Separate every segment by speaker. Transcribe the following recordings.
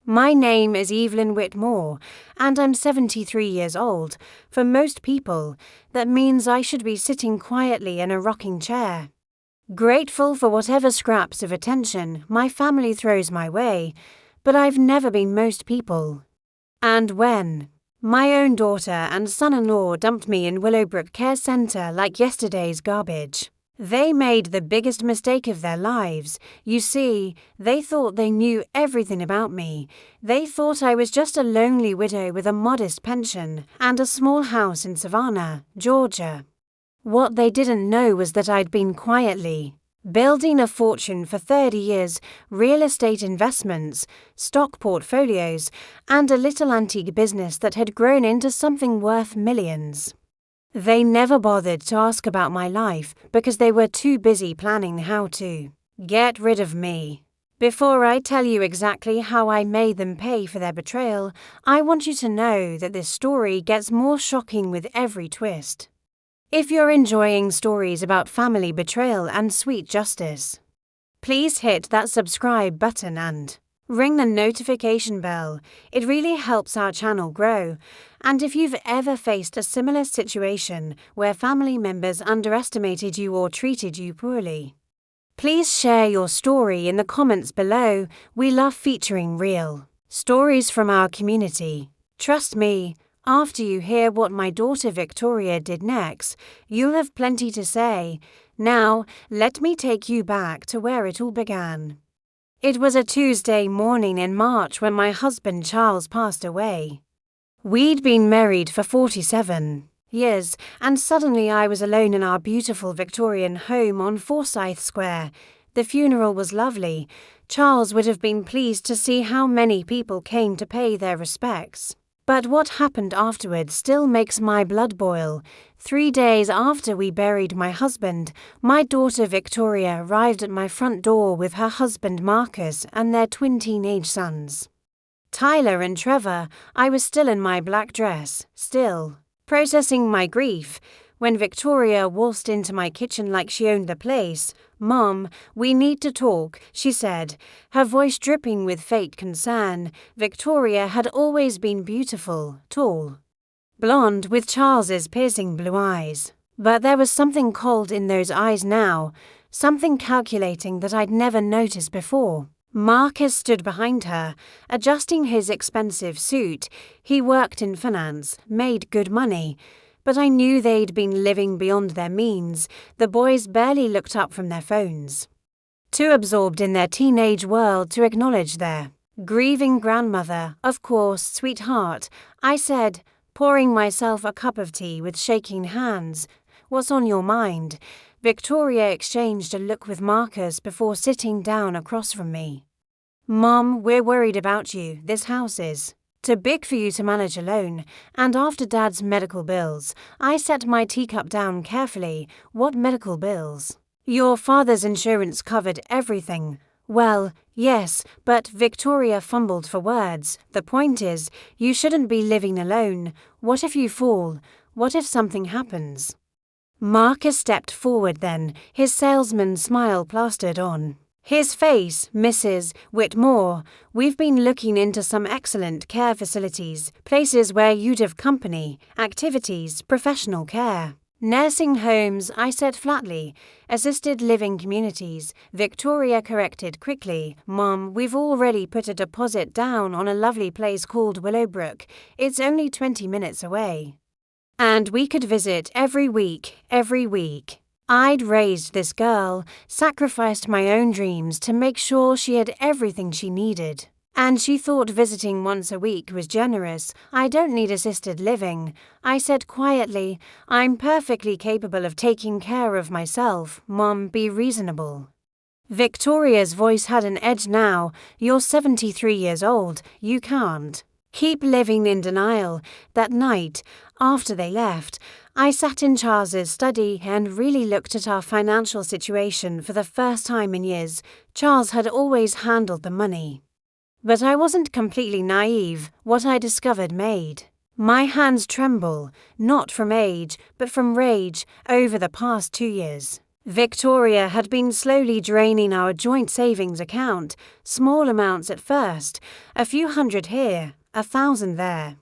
Speaker 1: My name is Evelyn Whitmore, and I'm 73 years old. For most people, that means I should be sitting quietly in a rocking chair. Grateful for whatever scraps of attention my family throws my way, but I've never been most people. And when my own daughter and son-in-law dumped me in Willowbrook Care Centre like yesterday's garbage, they made the biggest mistake of their lives. You see, they thought they knew everything about me. They thought I was just a lonely widow with a modest pension and a small house in Savannah, Georgia. What they didn't know was that I'd been quietly building a fortune for 30 years, real estate investments, stock portfolios, and a little antique business that had grown into something worth millions. They never bothered to ask about my life because they were too busy planning how to get rid of me. Before I tell you exactly how I made them pay for their betrayal, I want you to know that this story gets more shocking with every twist. If you're enjoying stories about family betrayal and sweet justice, please hit that subscribe button and ring the notification bell. It really helps our channel grow. And if you've ever faced a similar situation where family members underestimated you or treated you poorly, please share your story in the comments below. We love featuring real stories from our community. Trust me, after you hear what my daughter Victoria did next, you'll have plenty to say. Now, let me take you back to where it all began. It was a Tuesday morning in March when my husband Charles passed away. We'd been married for 47 years, and suddenly I was alone in our beautiful Victorian home on Forsyth Square. The funeral was lovely. Charles would have been pleased to see how many people came to pay their respects. But what happened afterwards still makes my blood boil. 3 days after we buried my husband, my daughter Victoria arrived at my front door with her husband Marcus and their twin teenage sons, Tyler and Trevor. I was still in my black dress, still processing my grief, when Victoria waltzed into my kitchen like she owned the place. "Mom, we need to talk," she said, her voice dripping with fake concern. Victoria had always been beautiful, tall, blonde with Charles's piercing blue eyes. But there was something cold in those eyes now, something calculating that I'd never noticed before. Marcus stood behind her, adjusting his expensive suit. He worked in finance, made good money, but I knew they'd been living beyond their means. The boys barely looked up from their phones, too absorbed in their teenage world to acknowledge their grieving grandmother. "Of course, sweetheart," I said, pouring myself a cup of tea with shaking hands. "What's on your mind?" Victoria exchanged a look with Marcus before sitting down across from me. "Mom, we're worried about you. This house is too big for you to manage alone, and after Dad's medical bills," I set my teacup down carefully. "What medical bills?" "Your father's insurance covered everything." "Well, yes, but," Victoria fumbled for words, "the point is, you shouldn't be living alone. What if you fall? What if something happens?" Marcus stepped forward then, his salesman smile plastered on his face. "Mrs. Whitmore, we've been looking into some excellent care facilities, places where you'd have company, activities, professional care." "Nursing homes," I said flatly. "Assisted living communities," Victoria corrected quickly. "Mom, we've already put a deposit down on a lovely place called Willowbrook. It's only 20 minutes away. And we could visit every week. I'd raised this girl, sacrificed my own dreams to make sure she had everything she needed. And she thought visiting once a week was generous. "I don't need assisted living," I said quietly. "I'm perfectly capable of taking care of myself. Mom, be reasonable." Victoria's voice had an edge now. "You're 73 years old. You can't keep living in denial." That night, after they left, I sat in Charles's study and really looked at our financial situation for the first time in years. Charles had always handled the money, but I wasn't completely naive. What I discovered made my hands tremble, not from age, but from rage. Over the past 2 years, Victoria had been slowly draining our joint savings account, small amounts at first, a few hundred here, 1,000 there.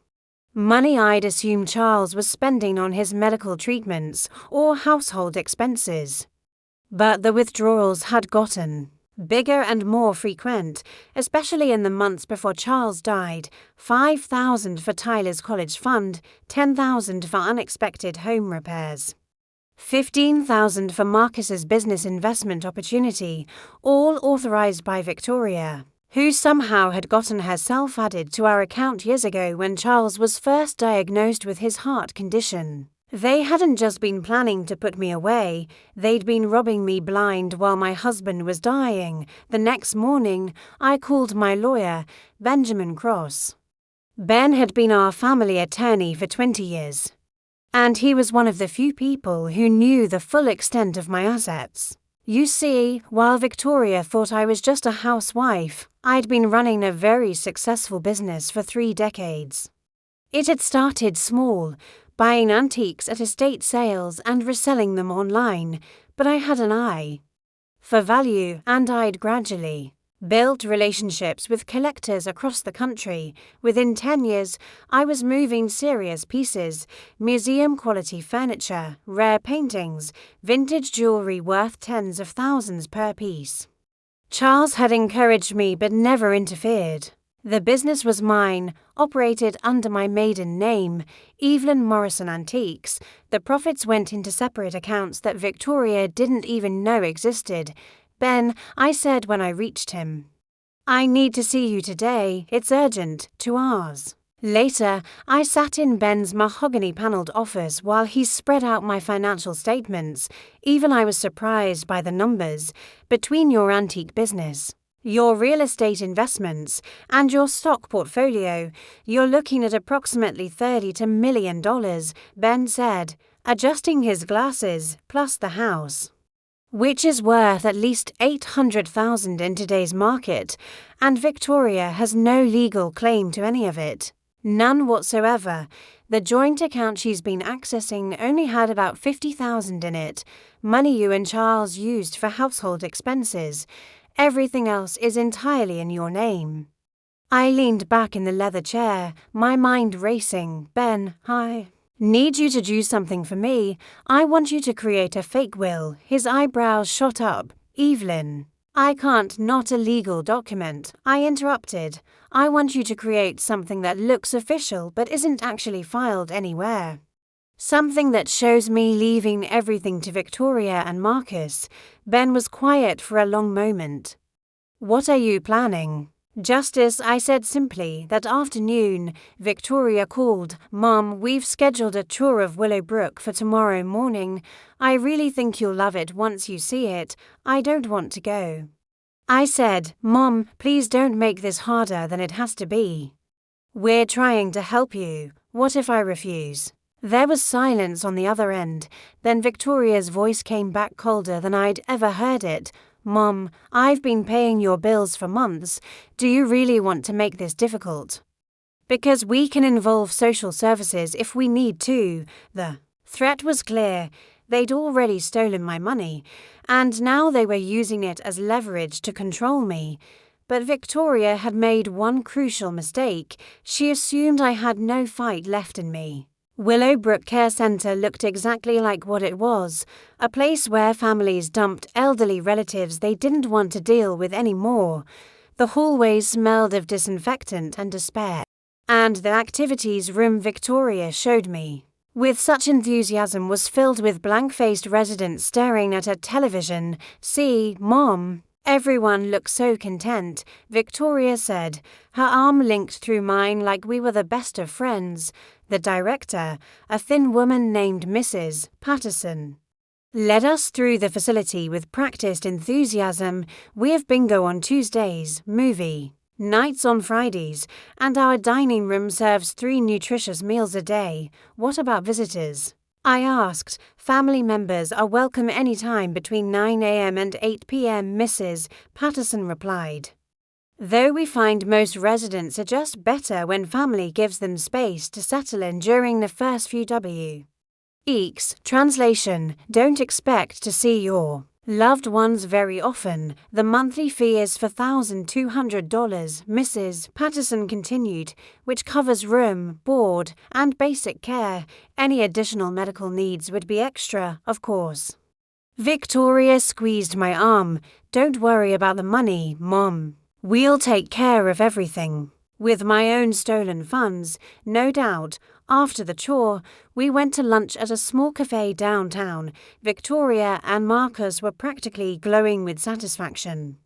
Speaker 1: Money I'd assumed Charles was spending on his medical treatments or household expenses. But the withdrawals had gotten bigger and more frequent, especially in the months before Charles died. 5,000 for Tyler's college fund, 10,000 for unexpected home repairs. 15,000 for Marcus's business investment opportunity, all authorized by Victoria, who somehow had gotten herself added to our account years ago when Charles was first diagnosed with his heart condition. They hadn't just been planning to put me away, they'd been robbing me blind while my husband was dying. The next morning, I called my lawyer, Benjamin Cross. Ben had been our family attorney for 20 years. And he was one of the few people who knew the full extent of my assets. You see, while Victoria thought I was just a housewife, I'd been running a very successful business for 3 decades. It had started small, buying antiques at estate sales and reselling them online, but I had an eye for value, and I'd gradually built relationships with collectors across the country. Within 10 years, I was moving serious pieces, museum-quality furniture, rare paintings, vintage jewelry worth tens of thousands per piece. Charles had encouraged me but never interfered. The business was mine, operated under my maiden name, Evelyn Morrison Antiques. The profits went into separate accounts that Victoria didn't even know existed. Ben, I said when I reached him, I need to see you today, it's urgent, to ours. Later, I sat in Ben's mahogany-panelled office while he spread out my financial statements. Even I was surprised by the numbers. Between your antique business, your real estate investments, and your stock portfolio, you're looking at approximately $30 million, Ben said, adjusting his glasses, plus the house, which is worth at least $800,000 in today's market, and Victoria has no legal claim to any of it. None whatsoever. The joint account she's been accessing only had about $50,000 in it, money you and Charles used for household expenses. Everything else is entirely in your name. I leaned back in the leather chair, my mind racing. Ben, I need you to do something for me. I want you to create a fake will. His eyebrows shot up. Evelyn, I can't, not a legal document. I interrupted. I want you to create something that looks official but isn't actually filed anywhere. Something that shows me leaving everything to Victoria and Marcus. Ben was quiet for a long moment. What are you planning? Justice, I said simply. That afternoon, Victoria called. Mom, we've scheduled a tour of Willowbrook for tomorrow morning. I really think you'll love it once you see it. I don't want to go. I said, Mom, please don't make this harder than it has to be. We're trying to help you. What if I refuse? There was silence on the other end. Then Victoria's voice came back colder than I'd ever heard it. Mom, I've been paying your bills for months. Do you really want to make this difficult? Because we can involve social services if we need to. The threat was clear. They'd already stolen my money, and now they were using it as leverage to control me. But Victoria had made one crucial mistake. She assumed I had no fight left in me. Willowbrook Care Centre looked exactly like what it was, a place where families dumped elderly relatives they didn't want to deal with anymore. The hallways smelled of disinfectant and despair, and the activities room Victoria showed me with such enthusiasm was filled with blank-faced residents staring at a television. See, Mom. Everyone looked so content, Victoria said, her arm linked through mine like we were the best of friends. The director, a thin woman named Mrs. Patterson, led us through the facility with practiced enthusiasm. We have bingo on Tuesdays, movie nights on Fridays, and our dining room serves 3 nutritious meals a day. What about visitors? I asked. Family members are welcome any time between 9 a.m. and 8 p.m., Mrs. Patterson replied. Though we find most residents adjust better when family gives them space to settle in during the first few Eeks, translation, don't expect to see your loved ones very often. The monthly fee is $4,200, Mrs. Patterson continued, which covers room, board, and basic care. Any additional medical needs would be extra, of course. Victoria squeezed my arm. Don't worry about the money, Mom. We'll take care of everything. With my own stolen funds, no doubt. After the chore, we went to lunch at a small cafe downtown. Victoria and Marcus were practically glowing with satisfaction.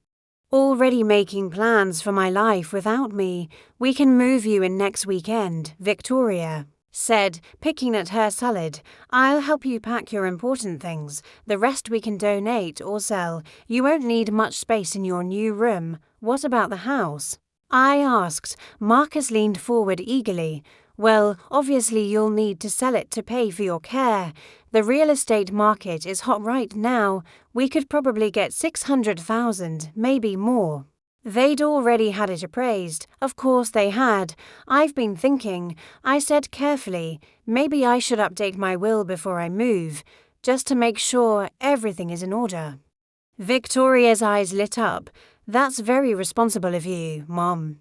Speaker 1: Already making plans for my life without me. We can move you in next weekend, Victoria said, picking at her salad. I'll help you pack your important things. The rest we can donate or sell. You won't need much space in your new room. What about the house? I asked. Marcus leaned forward eagerly. Well, obviously you'll need to sell it to pay for your care. The real estate market is hot right now. We could probably get $600,000, maybe more. They'd already had it appraised. Of course they had. I've been thinking, I said carefully, maybe I should update my will before I move, just to make sure everything is in order. Victoria's eyes lit up. That's very responsible of you, Mom.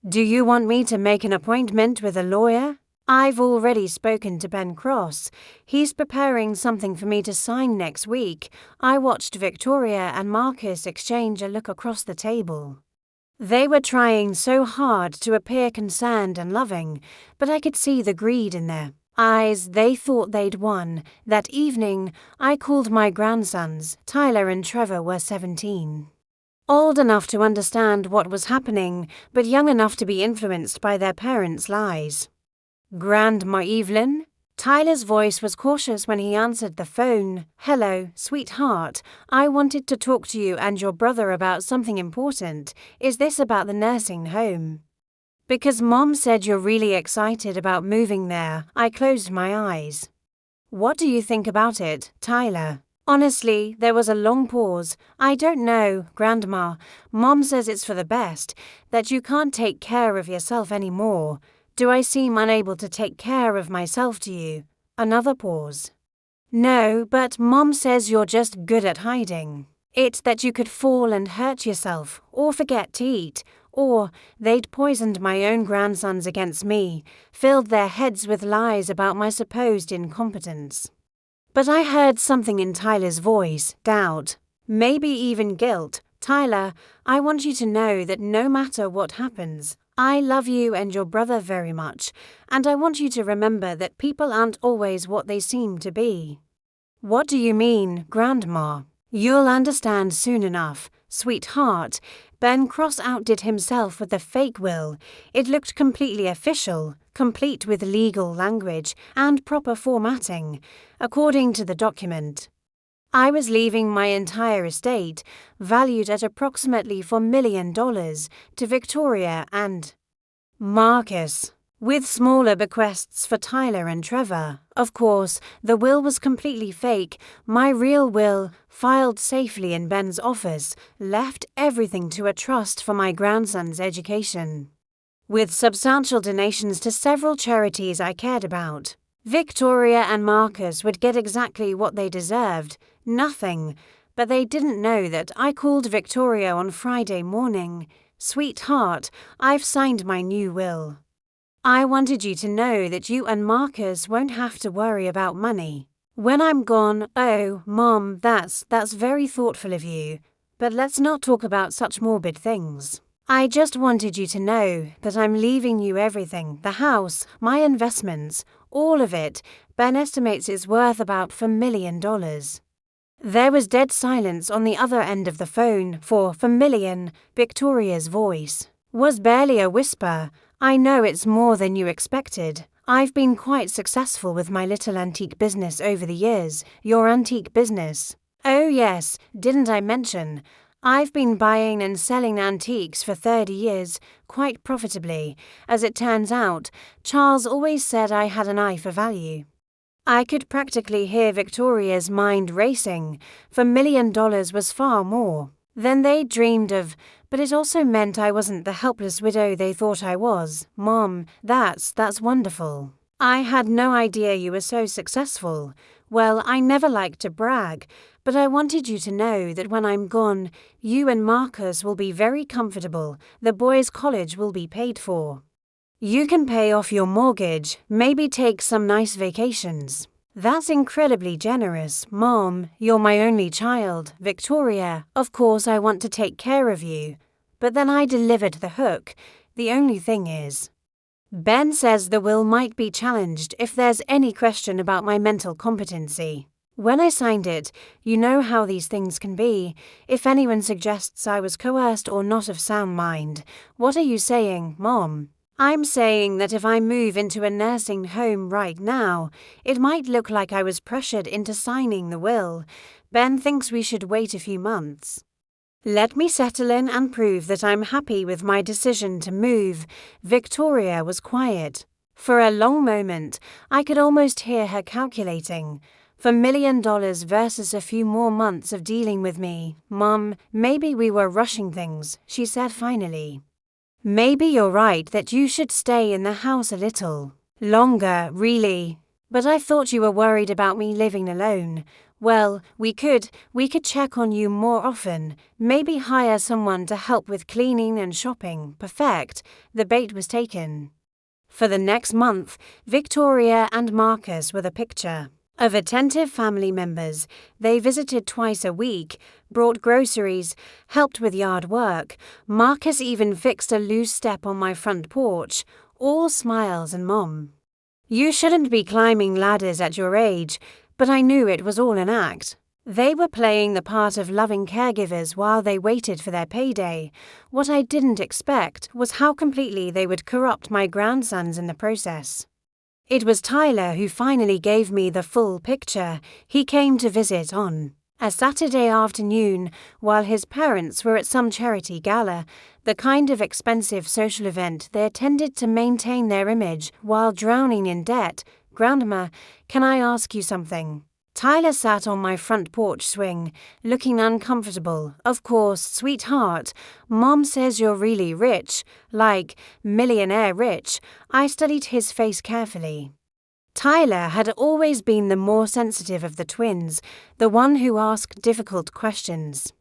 Speaker 1: Do you want me to make an appointment with a lawyer? I've already spoken to Ben Cross. He's preparing something for me to sign next week. I watched Victoria and Marcus exchange a look across the table. They were trying so hard to appear concerned and loving, but I could see the greed in their eyes. They thought they'd won. That evening, I called my grandsons. Tyler and Trevor were 17. Old enough to understand what was happening, but young enough to be influenced by their parents' lies. Grandma Evelyn? Tyler's voice was cautious when he answered the phone. Hello, sweetheart. I wanted to talk to you and your brother about something important. Is this about the nursing home? Because Mom said you're really excited about moving there, I closed my eyes. What do you think about it, Tyler? Honestly, there was a long pause. I don't know, Grandma. Mom says it's for the best, that you can't take care of yourself anymore. Do I seem unable to take care of myself to you? Another pause. No, but Mom says you're just good at hiding. It's that you could fall and hurt yourself, or forget to eat, or they'd poisoned my own grandsons against me, filled their heads with lies about my supposed incompetence. But I heard something in Tyler's voice, doubt, maybe even guilt. Tyler, I want you to know that no matter what happens, I love you and your brother very much, and I want you to remember that people aren't always what they seem to be. What do you mean, Grandma? You'll understand soon enough. Sweetheart, Ben Cross outdid himself with the fake will. It looked completely official, complete with legal language and proper formatting, according to the document. I was leaving my entire estate, valued at approximately $4 million, to Victoria and Marcus, with smaller bequests for Tyler and Trevor. Of course, the will was completely fake. My real will, filed safely in Ben's office, left everything to a trust for my grandson's education, with substantial donations to several charities I cared about. Victoria and Marcus would get exactly what they deserved, nothing, but they didn't know that I called Victoria on Friday morning. Sweetheart, I've signed my new will. I wanted you to know that you and Marcus won't have to worry about money. When I'm gone, oh, Mom, that's very thoughtful of you, but let's not talk about such morbid things. I just wanted you to know that I'm leaving you everything, the house, my investments, all of it. Ben estimates it's worth about $4 million. There was dead silence on the other end of the phone for $4 million. Victoria's voice was barely a whisper. I know it's more than you expected. I've been quite successful with my little antique business over the years. Your antique business. Oh yes, didn't I mention? I've been buying and selling antiques for 30 years, quite profitably. As it turns out, Charles always said I had an eye for value. I could practically hear Victoria's mind racing. $4 million was far more than they dreamed of, but it also meant I wasn't the helpless widow they thought I was. Mom, that's wonderful. I had no idea you were so successful. Well, I never like to brag, but I wanted you to know that when I'm gone, you and Marcus will be very comfortable. The boys' college will be paid for. You can pay off your mortgage, maybe take some nice vacations. That's incredibly generous, Mom. You're my only child, Victoria. Of course I want to take care of you. But then I delivered the hook. The only thing is, Ben says the will might be challenged if there's any question about my mental competency. When I signed it, you know how these things can be. If anyone suggests I was coerced or not of sound mind, what are you saying, Mom? I'm saying that if I move into a nursing home right now, it might look like I was pressured into signing the will. Ben thinks we should wait a few months. Let me settle in and prove that I'm happy with my decision to move. Victoria was quiet. For a long moment, I could almost hear her calculating. For $1 million versus a few more months of dealing with me, Mum, maybe we were rushing things, she said finally. Maybe you're right that you should stay in the house a little longer, really. But I thought you were worried about me living alone. Well, we could check on you more often, maybe hire someone to help with cleaning and shopping. Perfect. The bait was taken. For the next month, Victoria and Marcus were the picture of attentive family members. They visited twice a week, brought groceries, helped with yard work. Marcus even fixed a loose step on my front porch. All smiles and Mom. You shouldn't be climbing ladders at your age, but I knew it was all an act. They were playing the part of loving caregivers while they waited for their payday. What I didn't expect was how completely they would corrupt my grandsons in the process. It was Tyler who finally gave me the full picture. He came to visit on a Saturday afternoon while his parents were at some charity gala, the kind of expensive social event they attended to maintain their image while drowning in debt. Grandma, can I ask you something? Tyler sat on my front porch swing, looking uncomfortable. Of course, sweetheart. Mom says you're really rich, like millionaire rich. I studied his face carefully. Tyler had always been the more sensitive of the twins, the one who asked difficult questions.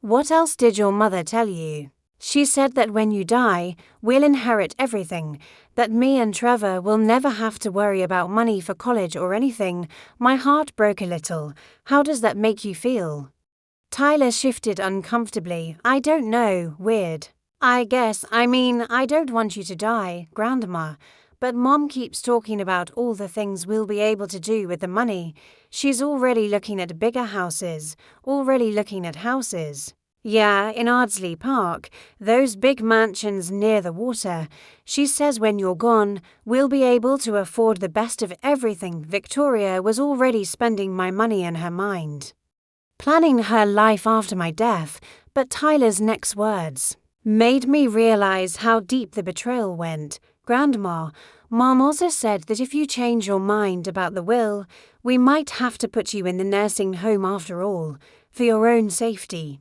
Speaker 1: What else did your mother tell you? She said that when you die, we'll inherit everything, that me and Trevor will never have to worry about money for college or anything. My heart broke a little. How does that make you feel? Tyler shifted uncomfortably. I don't know, weird. I don't want you to die, Grandma. But Mom keeps talking about all the things we'll be able to do with the money. She's already looking at bigger houses, Yeah, in Ardsley Park, those big mansions near the water. She says when you're gone, we'll be able to afford the best of everything. Victoria was already spending my money in her mind, planning her life after my death, but Tyler's next words made me realize how deep the betrayal went. Grandma, Mom also said that if you change your mind about the will, we might have to put you in the nursing home after all, for your own safety.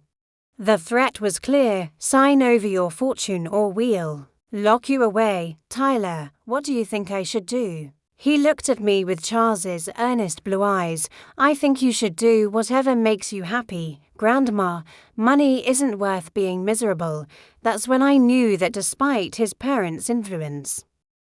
Speaker 1: The threat was clear: sign over your fortune or we'll lock you away. Tyler, what do you think I should do? He looked at me with Charles's earnest blue eyes. I think you should do whatever makes you happy. Grandma, money isn't worth being miserable. That's when I knew that despite his parents' influence,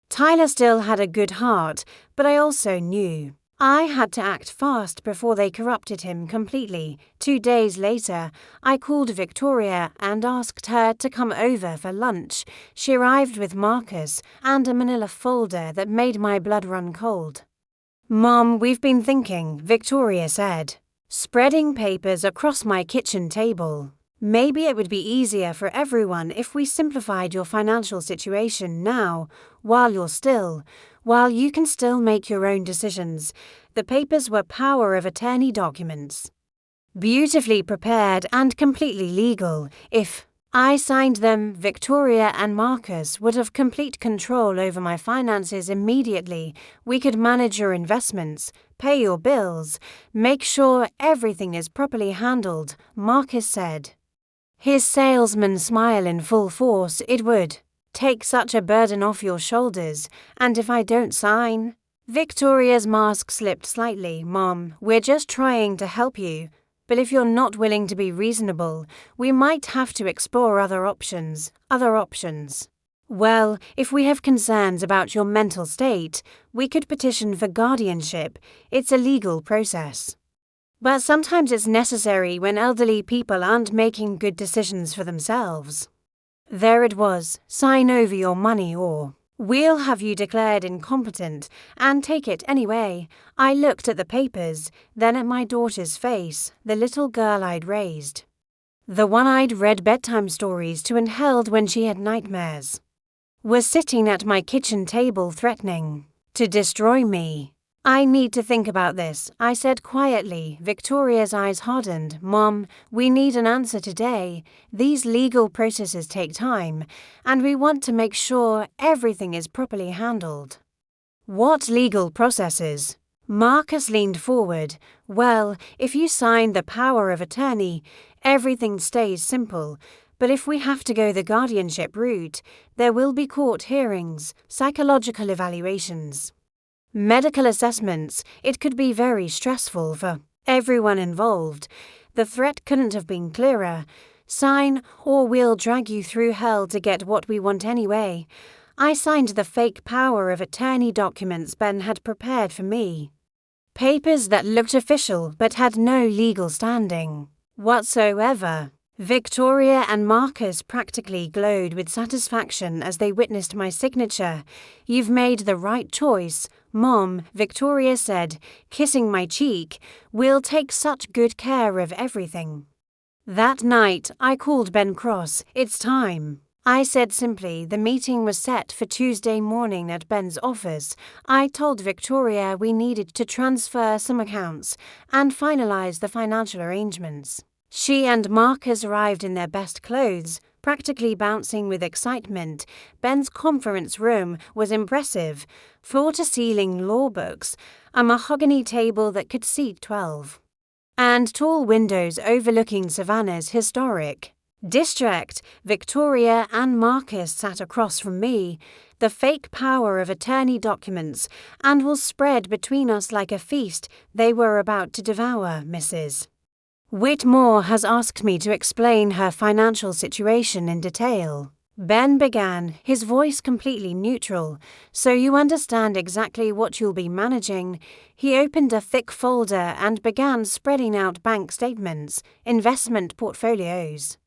Speaker 1: Tyler still had a good heart, but I also knew I had to act fast before they corrupted him completely. 2 days later, I called Victoria and asked her to come over for lunch. She arrived with Marcus and a manila folder that made my blood run cold. Mom, we've been thinking, Victoria said, spreading papers across my kitchen table. Maybe it would be easier for everyone if we simplified your financial situation now, while you can still make your own decisions. The papers were power of attorney documents, beautifully prepared and completely legal. If I signed them, Victoria and Marcus would have complete control over my finances immediately. We could manage your investments, pay your bills, make sure everything is properly handled, Marcus said, his salesman smile in full force. It would take such a burden off your shoulders, and if I don't sign, Victoria's mask slipped slightly. Mom, we're just trying to help you. But if you're not willing to be reasonable, we might have to explore other options. Well, if we have concerns about your mental state, we could petition for guardianship. It's a legal process. But sometimes it's necessary when elderly people aren't making good decisions for themselves. There it was, sign over your money or we'll have you declared incompetent and take it anyway. I looked at the papers, then at my daughter's face, the little girl I'd raised. The one I'd read bedtime stories to and held when she had nightmares. Was sitting at my kitchen table threatening to destroy me. I need to think about this, I said quietly. Victoria's eyes hardened. Mom, we need an answer today. These legal processes take time, and we want to make sure everything is properly handled. What legal processes? Marcus leaned forward. Well, if you sign the power of attorney, everything stays simple. But if we have to go the guardianship route, there will be court hearings, psychological evaluations, medical assessments. It could be very stressful for everyone involved. The threat couldn't have been clearer. Sign, or we'll drag you through hell to get what we want anyway. I signed the fake power of attorney documents Ben had prepared for me. Papers that looked official but had no legal standing whatsoever. Victoria and Marcus practically glowed with satisfaction as they witnessed my signature. You've made the right choice, Mom, Victoria said, kissing my cheek. We'll take such good care of everything. That night, I called Ben Cross. It's time, I said simply. The meeting was set for Tuesday morning at Ben's office. I told Victoria we needed to transfer some accounts and finalize the financial arrangements. She and Marcus arrived in their best clothes, practically bouncing with excitement. Ben's conference room was impressive. Floor-to-ceiling law books, a mahogany table that could seat 12, and tall windows overlooking Savannah's historic district. Victoria and Marcus sat across from me. The fake power of attorney documents and will spread between us like a feast they were about to devour. Mrs. Whitmore has asked me to explain her financial situation in detail. Ben began, his voice completely neutral. So you understand exactly what you'll be managing. He opened a thick folder and began spreading out bank statements, investment portfolios,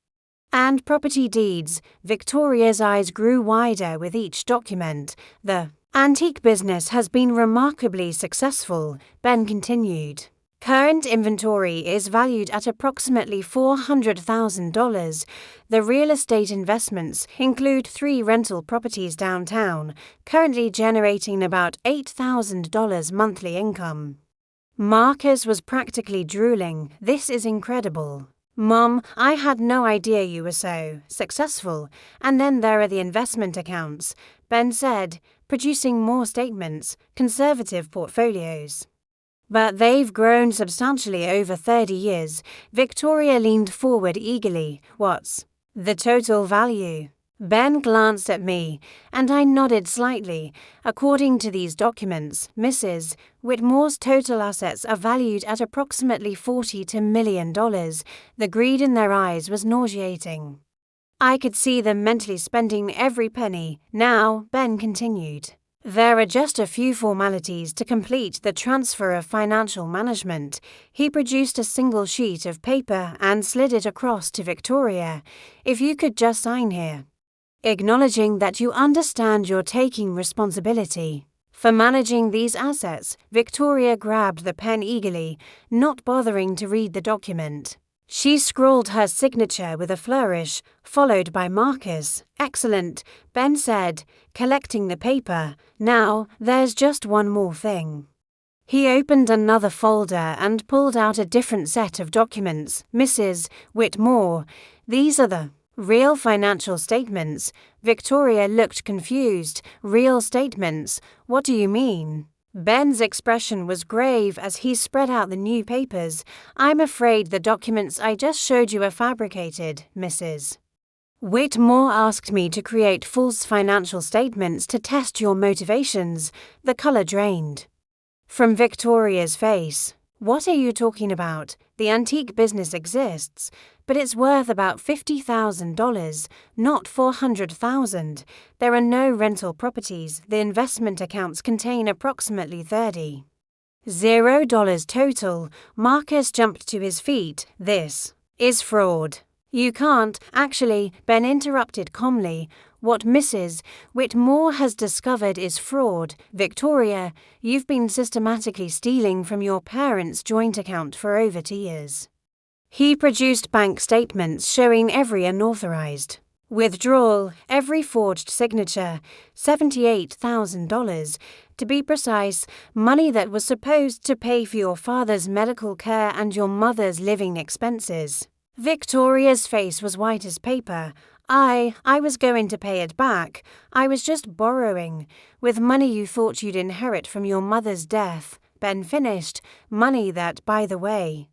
Speaker 1: and property deeds. Victoria's eyes grew wider with each document. The antique business has been remarkably successful, Ben continued. Current inventory is valued at approximately $400,000. The real estate investments include 3 rental properties downtown, currently generating about $8,000 monthly income. Marcus was practically drooling. This is incredible. Mom, I had no idea you were so successful. And then there are the investment accounts, Ben said, producing more statements, conservative portfolios. But they've grown substantially over 30 years. Victoria leaned forward eagerly. What's the total value? Ben glanced at me, and I nodded slightly. According to these documents, Mrs. Whitmore's total assets are valued at approximately $40 million. The greed in their eyes was nauseating. I could see them mentally spending every penny. Now, Ben continued. There are just a few formalities to complete the transfer of financial management. He produced a single sheet of paper and slid it across to Victoria. If you could just sign here, acknowledging that you understand you're taking responsibility for managing these assets. Victoria grabbed the pen eagerly, not bothering to read the document. She scrawled her signature with a flourish, followed by Marcus. Excellent, Ben said, collecting the paper. Now, there's just one more thing. He opened another folder and pulled out a different set of documents. Mrs. Whitmore, these are the real financial statements. Victoria looked confused. Real statements? What do you mean? Ben's expression was grave as he spread out the new papers. I'm afraid the documents I just showed you are fabricated, Mrs. Whitmore asked me to create false financial statements to test your motivations. The color drained. From Victoria's face. What are you talking about? The antique business exists, but it's worth about $50,000, not $400,000. There are no rental properties. The investment accounts contain approximately $30,000 total. Marcus jumped to his feet. This is fraud. You can't. Actually, Ben interrupted calmly. What Mrs. Whitmore has discovered is fraud. Victoria, you've been systematically stealing from your parents' joint account for over 2 years. He produced bank statements showing every unauthorized withdrawal, every forged signature, $78,000. To be precise, money that was supposed to pay for your father's medical care and your mother's living expenses. Victoria's face was white as paper. I was going to pay it back. I was just borrowing. With money you thought you'd inherit from your mother's death. Ben finished. Money that, by the way,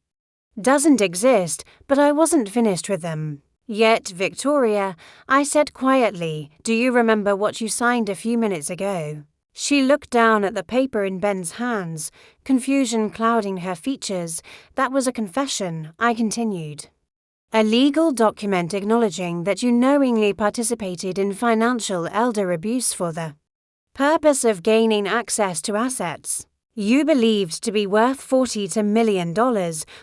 Speaker 1: doesn't exist, but I wasn't finished with them. Yet, Victoria, I said quietly, do you remember what you signed a few minutes ago? She looked down at the paper in Ben's hands, confusion clouding her features. That was a confession, I continued. A legal document acknowledging that you knowingly participated in financial elder abuse for the purpose of gaining access to assets you believed to be worth $40 million.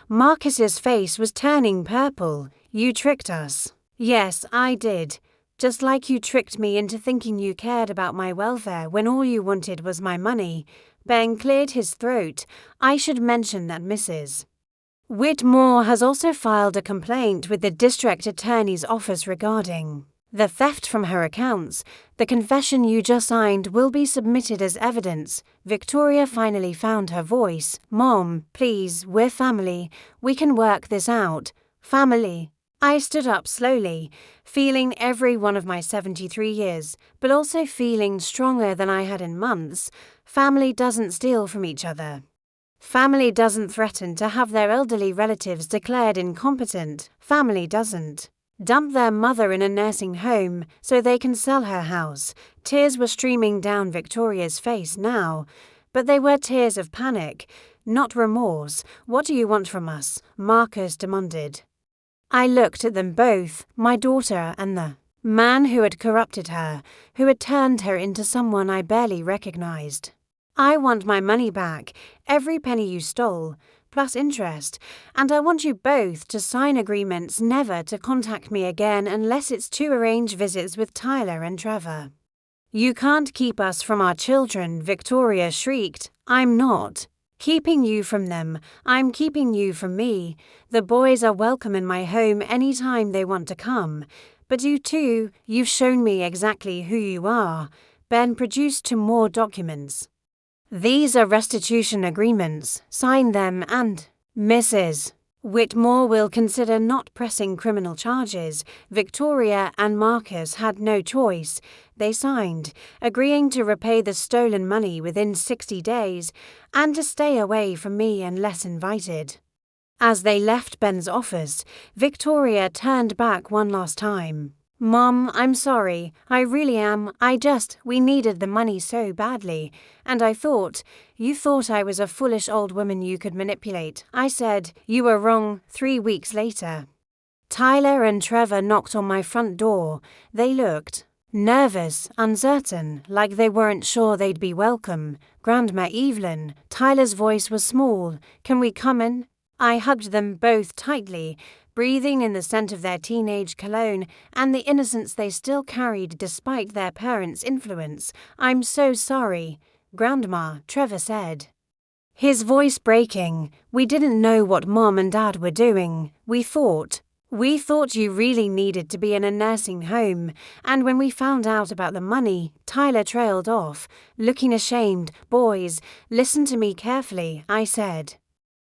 Speaker 1: Marcus's face was turning purple. You tricked us. Yes, I did. Just like you tricked me into thinking you cared about my welfare when all you wanted was my money. Ben cleared his throat. I should mention that Mrs. Whitmore has also filed a complaint with the district attorney's office regarding the theft from her accounts. The confession you just signed will be submitted as evidence. Victoria finally found her voice. Mom, please, we're family. We can work this out. Family. I stood up slowly, feeling every one of my 73 years, but also feeling stronger than I had in months. Family doesn't steal from each other. Family doesn't threaten to have their elderly relatives declared incompetent. Family doesn't dump their mother in a nursing home so they can sell her house. Tears were streaming down Victoria's face now, but they were tears of panic, not remorse. What do you want from us? Marcus demanded. I looked at them both, my daughter and the man who had corrupted her, who had turned her into someone I barely recognized. I want my money back, every penny you stole, plus interest, and I want you both to sign agreements never to contact me again unless it's to arrange visits with Tyler and Trevor. You can't keep us from our children, Victoria shrieked. I'm not keeping you from them, I'm keeping you from me. The boys are welcome in my home any time they want to come. But you too, you've shown me exactly who you are. Ben produced 2 more documents. These are restitution agreements. Sign them and Mrs. Whitmore will consider not pressing criminal charges. Victoria and Marcus had no choice. They signed, agreeing to repay the stolen money within 60 days and to stay away from me unless invited. As they left Ben's office, Victoria turned back one last time. Mom, I'm sorry. I really am. We needed the money so badly. And you thought I was a foolish old woman you could manipulate. I said, you were wrong. 3 weeks later, Tyler and Trevor knocked on my front door. They looked nervous, uncertain, like they weren't sure they'd be welcome. Grandma Evelyn. Tyler's voice was small. Can we come in? I hugged them both tightly, breathing in the scent of their teenage cologne and the innocence they still carried despite their parents' influence. I'm so sorry, Grandma, Trevor said, his voice breaking. We didn't know what Mom and Dad were doing. We thought you really needed to be in a nursing home, and when we found out about the money, Tyler trailed off, looking ashamed. Boys, listen to me carefully, I said,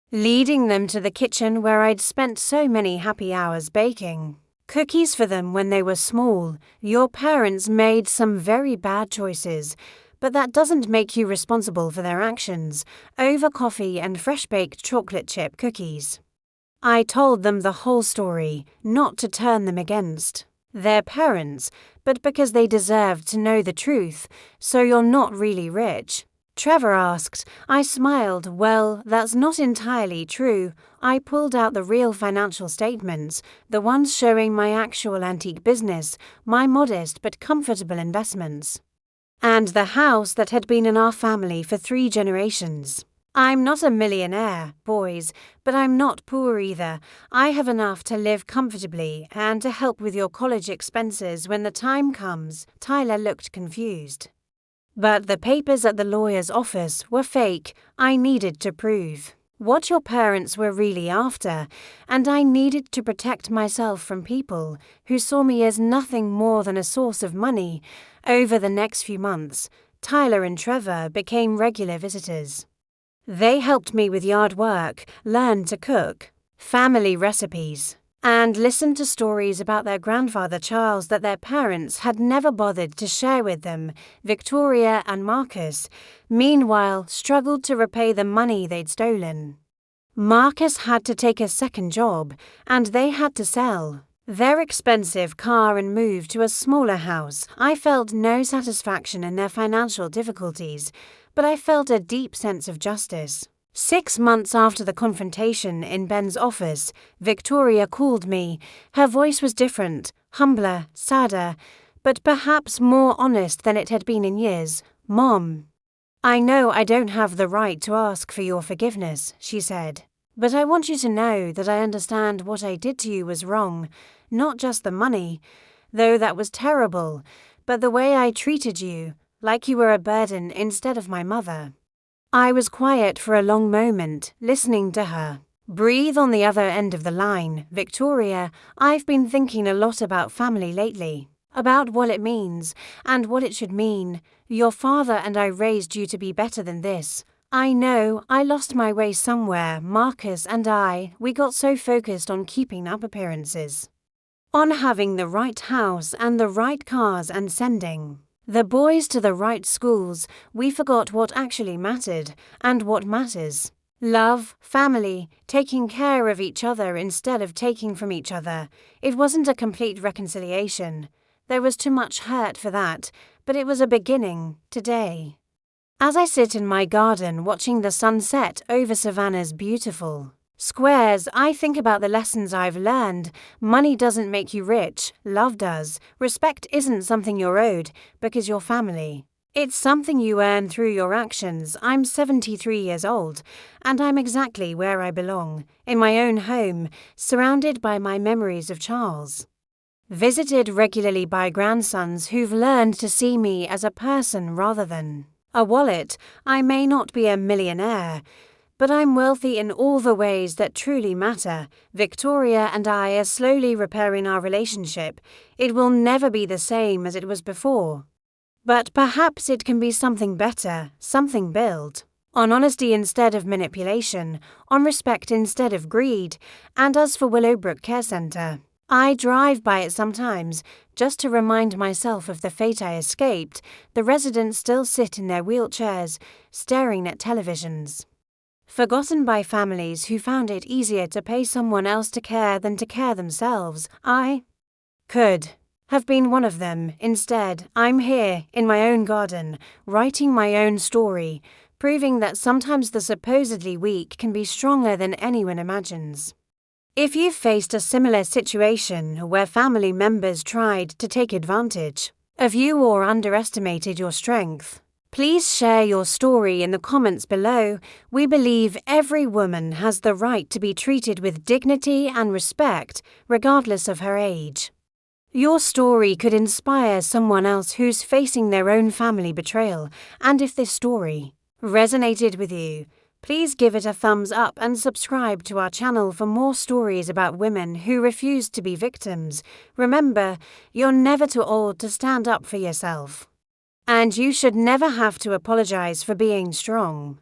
Speaker 1: leading them to the kitchen where I'd spent so many happy hours baking cookies for them when they were small. Your parents made some very bad choices, but that doesn't make you responsible for their actions. Over coffee and fresh-baked chocolate chip cookies. I told them the whole story, not to turn them against their parents, but because they deserved to know the truth. So you're not really rich. Trevor asked. I smiled. Well, that's not entirely true. I pulled out the real financial statements, the ones showing my actual antique business, my modest but comfortable investments, and the house that had been in our family for 3 generations. I'm not a millionaire, boys, but I'm not poor either. I have enough to live comfortably and to help with your college expenses when the time comes. Tyler looked confused. But the papers at the lawyer's office were fake. I needed to prove what your parents were really after, and I needed to protect myself from people who saw me as nothing more than a source of money. Over the next few months, Tyler and Trevor became regular visitors. They helped me with yard work, learned to cook, family recipes, and listened to stories about their grandfather Charles that their parents had never bothered to share with them. Victoria and Marcus, meanwhile, struggled to repay the money they'd stolen. Marcus had to take a second job, and they had to sell their expensive car and move to a smaller house. I felt no satisfaction in their financial difficulties, but I felt a deep sense of justice. 6 months after the confrontation in Ben's office, Victoria called me. Her voice was different, humbler, sadder, but perhaps more honest than it had been in years. Mom, I know I don't have the right to ask for your forgiveness, she said, but I want you to know that I understand what I did to you was wrong, not just the money, though that was terrible, but the way I treated you, like you were a burden instead of my mother. I was quiet for a long moment, listening to her. Breathe on the other end of the line. Victoria, I've been thinking a lot about family lately, about what it means and what it should mean. Your father and I raised you to be better than this. I know I lost my way somewhere. Marcus and we got so focused on keeping up appearances, on having the right house and the right cars and sending the boys to the right schools. We forgot what actually mattered and what matters. Love, family, taking care of each other instead of taking from each other. It wasn't a complete reconciliation. There was too much hurt for that, but it was a beginning today. As I sit in my garden watching the sunset over Savannah's beautiful squares, I think about the lessons I've learned. Money doesn't make you rich, love does. Respect isn't something you're owed because you're family. It's something you earn through your actions. I'm 73 years old, and I'm exactly where I belong, in my own home, surrounded by my memories of Charles. Visited regularly by grandsons who've learned to see me as a person rather than a wallet. I may not be a millionaire, but I'm wealthy in all the ways that truly matter. Victoria and I are slowly repairing our relationship. It will never be the same as it was before, but perhaps it can be something better, something built on honesty instead of manipulation, on respect instead of greed. And as for Willowbrook Care Centre, I drive by it sometimes, just to remind myself of the fate I escaped. The residents still sit in their wheelchairs, staring at televisions, forgotten by families who found it easier to pay someone else to care than to care themselves. I could have been one of them. Instead, I'm here, in my own garden, writing my own story, proving that sometimes the supposedly weak can be stronger than anyone imagines. If you've faced a similar situation where family members tried to take advantage of you or underestimated your strength, please share your story in the comments below. We believe every woman has the right to be treated with dignity and respect, regardless of her age. Your story could inspire someone else who's facing their own family betrayal, and if this story resonated with you, please give it a thumbs up and subscribe to our channel for more stories about women who refuse to be victims. Remember, you're never too old to stand up for yourself, and you should never have to apologize for being strong.